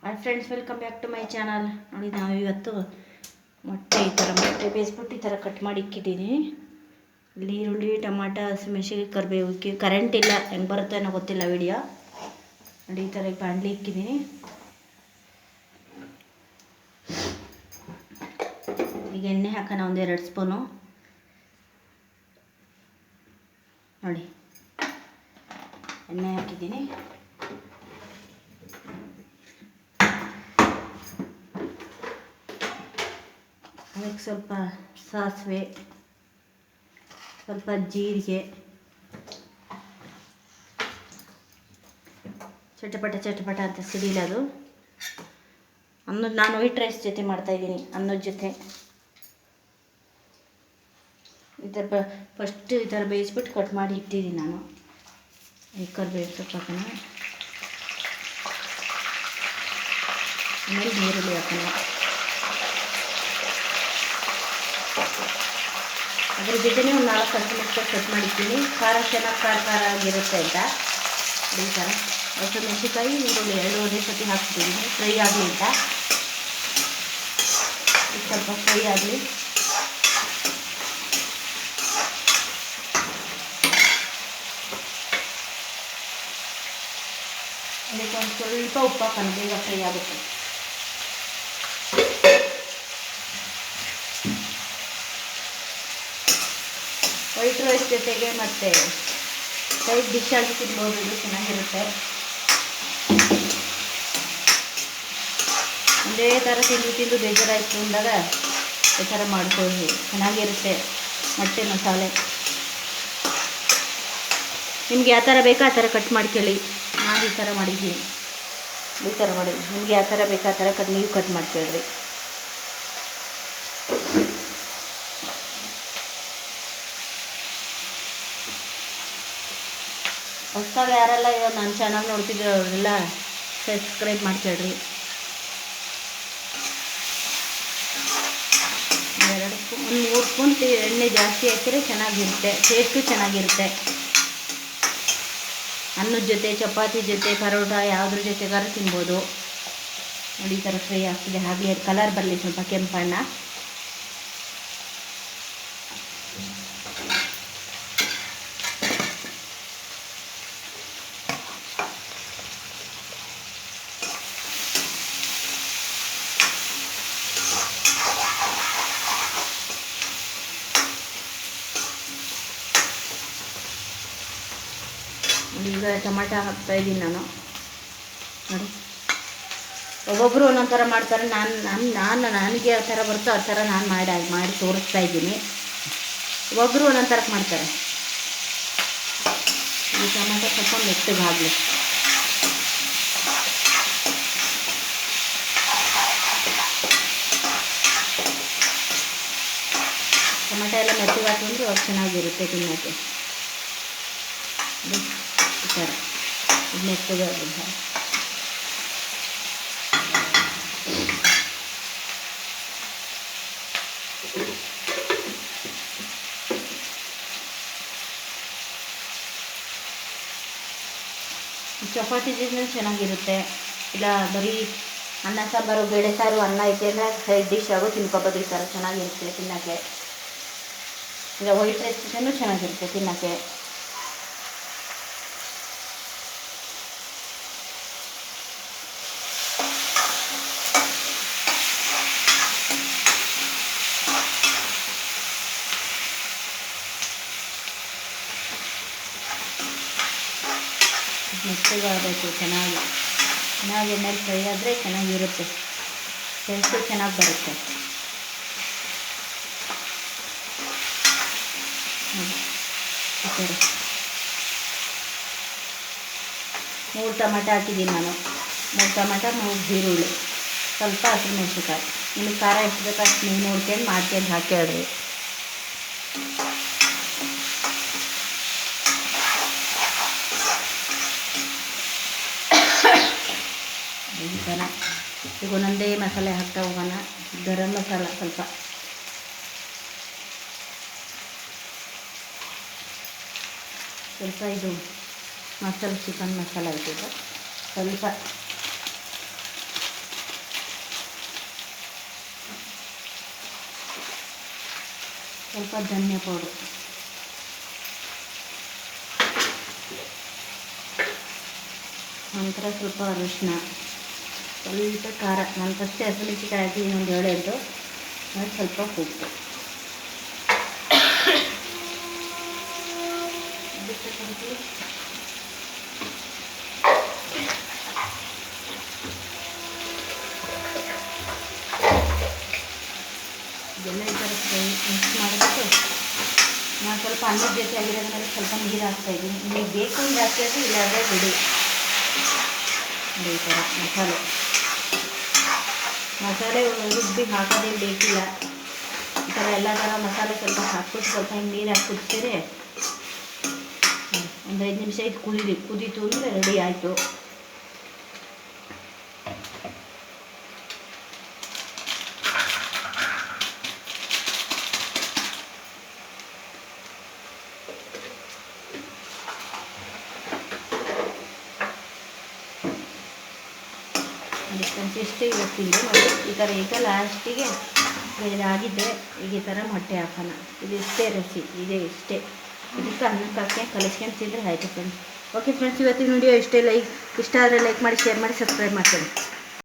Hi friends, welcome back to my channel. ನೋಡಿ, ನಾವು ಇವತ್ತು ಮೊಟ್ಟೆ ಈ ಥರ ಮೊಟ್ಟೆ ಬೇಯಿಸ್ಬಿಟ್ಟು ಈ ಥರ ಕಟ್ ಮಾಡಿ ಇಕ್ಕಿದ್ದೀನಿ. ಇಲ್ಲಿ ಈರುಳ್ಳಿ, ಟೊಮಾಟೊ, ಹಸಿಮೆಣಸಿನ್ಕಾಯಿ, ಕರಿಬೇವು ಇಕ್ಕಿ. ಕರೆಂಟ್ ಇಲ್ಲ, ಹೆಂಗೆ ಬರುತ್ತೆ ಅನ್ನೋ ಗೊತ್ತಿಲ್ಲ ವಿಡಿಯೋ. ನೋಡಿ, ಈ ಥರ ಬಾಣಲಿ ಇಕ್ಕಿದ್ದೀನಿ. ಈಗ ಎಣ್ಣೆ ಹಾಕೋಣ, ಒಂದು 2 ಸ್ಪೂನು. ನೋಡಿ, ಎಣ್ಣೆ ಹಾಕಿದ್ದೀನಿ. ಅದಕ್ಕೆ ಸ್ವಲ್ಪ ಸಾಸಿವೆ, ಸ್ವಲ್ಪ ಜೀರಿಗೆ, ಚಟಪಟ ಅಂತ ಸಿಡಿಲ್ಲ ಅದು. ನಾನು ವೈಟ್ ರೈಸ್ ಜೊತೆ ಮಾಡ್ತಾಯಿದ್ದೀನಿ, ಅನ್ನದ ಜೊತೆ. ಈ ಥರ ಫಸ್ಟ್ ಈ ಥರ ಬೇಯಿಸ್ಬಿಟ್ಟು ಕಟ್ ಮಾಡಿ ಇಟ್ಟಿದ್ದೀನಿ ನಾನು. ಈ ಕರಿಬೇವು ಸೊಪ್ಪು ಹಾಕೋಣ, ಆಮೇಲೆ ಈರುಳ್ಳಿ ಹಾಕೋಣ. ಅದ್ರ ಜೊತೆನೇ ಒಂದು 4 ಹಸಿಮೆಣಸಿನ್ಕಾಯಿ ಕಟ್ ಮಾಡಿದ್ದೀನಿ. ಖಾರ ಚೆನ್ನಾಗಿ ಖಾರ ಆಗಿರುತ್ತೆ ಅಂತ. ಈ ಥರ ಹಸಿಮೆಣಸಿನ್ಕಾಯಿ, ಈರುಳ್ಳಿ 2 ಒಂದೇ ಸತಿ ಹಾಕ್ತಿದ್ದೀನಿ, ಫ್ರೈ ಆಗಲಿ ಅಂತ. ಸ್ವಲ್ಪ ಫ್ರೈ ಆಗಲಿ. ಅದಕ್ಕೆ ಒಂದು ಸ್ವಲ್ಪ ಉಪ್ಪು ಹಾಕೋಣ, ಬೇಗ ಫ್ರೈ ಆಗುತ್ತೆ. ವೈಟ್ ರೈಸ್ ಜೊತೆಗೆ ಮತ್ತು ಸೈಡ್ ಡಿಶ್ ಆಗಿ ತಿನ್ಬೋದು, ಇದು ಚೆನ್ನಾಗಿರುತ್ತೆ. ಒಂದೇ ಥರ ತಿಂದು ಬೇಜಾರಾಯಿತು ಅಂದಾಗ ಈ ಥರ ಮಾಡ್ಕೊಳ್ಳಿ, ಚೆನ್ನಾಗಿರುತ್ತೆ ಮೊಟ್ಟೆ ಮಸಾಲೆ. ನಿಮ್ಗೆ ಯಾವ ಥರ ಬೇಕೋ ಆ ಥರ ಕಟ್ ಮಾಡ್ಕೊಳ್ಳಿ. ನಾನು ಈ ಥರ ಮಾಡಿದ್ದೀನಿ, ನಿಮ್ಗೆ ಯಾವ ಥರ ಬೇಕೋ ಆ ಥರ ನೀವು ಕಟ್ ಮಾಡ್ಕೊಳ್ರಿ. ಹೊಸದಾಗಿ ಯಾರೆಲ್ಲ ಇವಾಗ ನನ್ನ ಚಾನಲ್ ನೋಡ್ತಿದ್ರು ಅವರೆಲ್ಲ ಸಬ್ಸ್ಕ್ರೈಬ್ ಮಾಡ್ಕೊಳ್ರಿ. 2 ಸ್ಪೂನ್, 3 ಸ್ಪೂನ್ ಎಣ್ಣೆ ಜಾಸ್ತಿ ಹಾಕಿದ್ರೆ ಚೆನ್ನಾಗಿರುತ್ತೆ, ಟೇಸ್ಟು ಚೆನ್ನಾಗಿರುತ್ತೆ. ಅನ್ನದ ಜೊತೆ, ಚಪಾತಿ ಜೊತೆ, ಪರೋಟ ಯಾವುದ್ರ ಜೊತೆಗಾರು ತಿನ್ಬೋದು. ನೋಡಿ, ಈ ಥರ ಫ್ರೈ ಆಗ್ತಿದೆ. ಹಾಗೆ ಕಲರ್ ಬರಲಿ ಸ್ವಲ್ಪ ಕೆಂಪಣ್ಣ. ಈಗ ಟೊಮಾಟೊ ಹಾಕ್ತಾಯಿದ್ದೀನಿ ನಾನು. ನೋಡಿ, ಒಬ್ಬೊಬ್ಬರು ಒಂದೊಂದು ಥರ ಮಾಡ್ತಾರೆ. ನನಗೆ ಯಾವ ಥರ ಬರುತ್ತೋ ಆ ಥರ ನಾನು ಮಾಡಿ ತೋರಿಸ್ತಾ ಇದ್ದೀನಿ. ಒಬ್ಬರು ಒಂದೊಂದು ಥರಕ್ಕೆ ಮಾಡ್ತಾರೆ. ಈ ಟೊಮಾಟೊ ಸ್ವಲ್ಪ ಮೆತ್ತಗಾಗಲಿ. ಟೊಮಾಟೊ ಎಲ್ಲ ಮೆತ್ತಗಾಕಿದ್ರೆ ಅಷ್ಟು ಚೆನ್ನಾಗಿರುತ್ತೆ ತಿನ್ನೋಕ್ಕೆ. ಈ ಥರ ಮೆತ್ತಗಾಗಿಲ್ಲ. ಚಪಾತಿ ಜೊತೆ ಚೆನ್ನಾಗಿರುತ್ತೆ. ಇಲ್ಲ ಬರೀ ಅನ್ನ ಸಾಂಬಾರು, ಬೇಳೆ ಸಾರು, ಅನ್ನ ಐತೆ ಅಂದರೆ ಸೈಡ್ ಡಿಶ್ ಆಗೋ ತಿನ್ಕೊಬೋದು. ಈ ಥರ ಚೆನ್ನಾಗಿರುತ್ತೆ ತಿನ್ನೋಕ್ಕೆ. ಇಲ್ಲ ವೈಟ್ ರೈಸ್ ಜೊತೆನೂ ಚೆನ್ನಾಗಿರುತ್ತೆ ತಿನ್ನೋಕ್ಕೆ. ಮೆತ್ತಗಾಗಬೇಕು, ಚೆನ್ನಾಗಿ ಎಣ್ಣೆಲಿ ಫ್ರೈ ಆದರೆ ಚೆನ್ನಾಗಿರುತ್ತೆ, ಟೇಸ್ಟು ಚೆನ್ನಾಗಿ ಬರುತ್ತೆ. ಈ ಥರ 3 ಟೊಮಾಟೊ ಹಾಕಿದ್ದೀನಿ ನಾನು. 3 ಟೊಮಾಟೊ, 3 ಈರುಳ್ಳಿ, ಸ್ವಲ್ಪ ಹಸಿಮೆಣಸಿನ್ಕಾಯಿ. ನಿಮಗೆ ಖಾರ ಎಷ್ಟು ಬೇಕು ಅಷ್ಟು ನೀವು ನೋಡ್ಕೊಂಡು ಮಾಡ್ಕೊಂಡು ಹಾಕ್ಯಾಡ್ರಿ. ಈ ಥರ ಈಗ ಒಂದೊಂದೇ ಮಸಾಲೆ ಹಾಕ್ತಾ ಹೋಗೋಣ. ಗರಂ ಮಸಾಲ ಸ್ವಲ್ಪ, ಇದು ಮಸಾಲೆ ಚಿಕನ್ ಮಸಾಲ ಇಟ್ಟಿದ್ದು ಸ್ವಲ್ಪ ಸ್ವಲ್ಪ ಧನಿಯಾ ಪೌಡ್ರು, ನಂತರ ಸ್ವಲ್ಪ ಅರಿಶಿನ, ಸ್ವಲ್ಪ ಖಾರ. ನಾನು ಫಸ್ಟ್ ಹಸಿಮೆಣಸಿನ್ಕಾಯಿ ಹಾಕಿದ್ದೀನಿ ಒಂದು 7 ಮತ್ತು ಸ್ವಲ್ಪ ಉಪ್ಪು. ಇದೆಲ್ಲ ಈ ಥರ ಮಿಕ್ಸ್ ಮಾಡಿಬಿಟ್ಟು ನಾನು ಸ್ವಲ್ಪ ಅನ್ನದ ಜೊತೆ ಆಗಿರೋದ್ಮೇಲೆ ಸ್ವಲ್ಪ ನೀರು ಹಾಕ್ತಾಯಿದ್ದೀನಿ. ನಿಮಗೆ ಬೇಕು ಅಂದರೆ ಹಾಕ್ಬೋದು, ಇಲ್ಲಾಂದರೆ ಬಿಡಿ. ಈ ಥರ ಮಸಾಲೆ ರುಬ್ಬಿ ಹಾಕೋದೇನು ಬೇಕಿಲ್ಲ. ಈ ಥರ ಎಲ್ಲ ಥರ ಮಸಾಲೆ ಸ್ವಲ್ಪ ಹಾಕ್ಬಿಟ್ಟು ಸ್ವಲ್ಪ ಹಿಂಗೆ ನೀರು ಹಾಕಿ ಕುದಿಸಿದ್ರೆ ಒಂದು 5 ನಿಮಿಷ ಇದು ಕುದೀತು ಅಂದರೆ ರೆಡಿ ಆಯಿತು. ಇಷ್ಟೇ ಇವತ್ತಿಂದು ನೋಡಿ. ಈ ಥರ ಈಗ ಲಾಸ್ಟಿಗೆ ಇದಾಗಿದ್ದೆ ಈಗ ಈ ಥರ ಮೊಟ್ಟೆ ಹಾಕೋಣ. ಇದು ಇಷ್ಟೇ ರೆಸಿ, ಇದೆ ಇಷ್ಟೇ. ಇದಕ್ಕೆ ಅನ್ನಕ್ಕೆ ಹಾಕಿ ಕಲಿಸ್ಕೊಂಡು ತಿಂದರೆ ಆಯಿತು ಫ್ರೆಂಡ್ಸ್. ಓಕೆ ಫ್ರೆಂಡ್ಸ್, ಇವತ್ತಿನ ವಿಡಿಯೋ ಇಷ್ಟ ಆದರೆ ಲೈಕ್ ಮಾಡಿ, ಶೇರ್ ಮಾಡಿ, ಸಬ್ಸ್ಕ್ರೈಬ್ ಮಾಡ್ಕೊಳ್ಳಿ.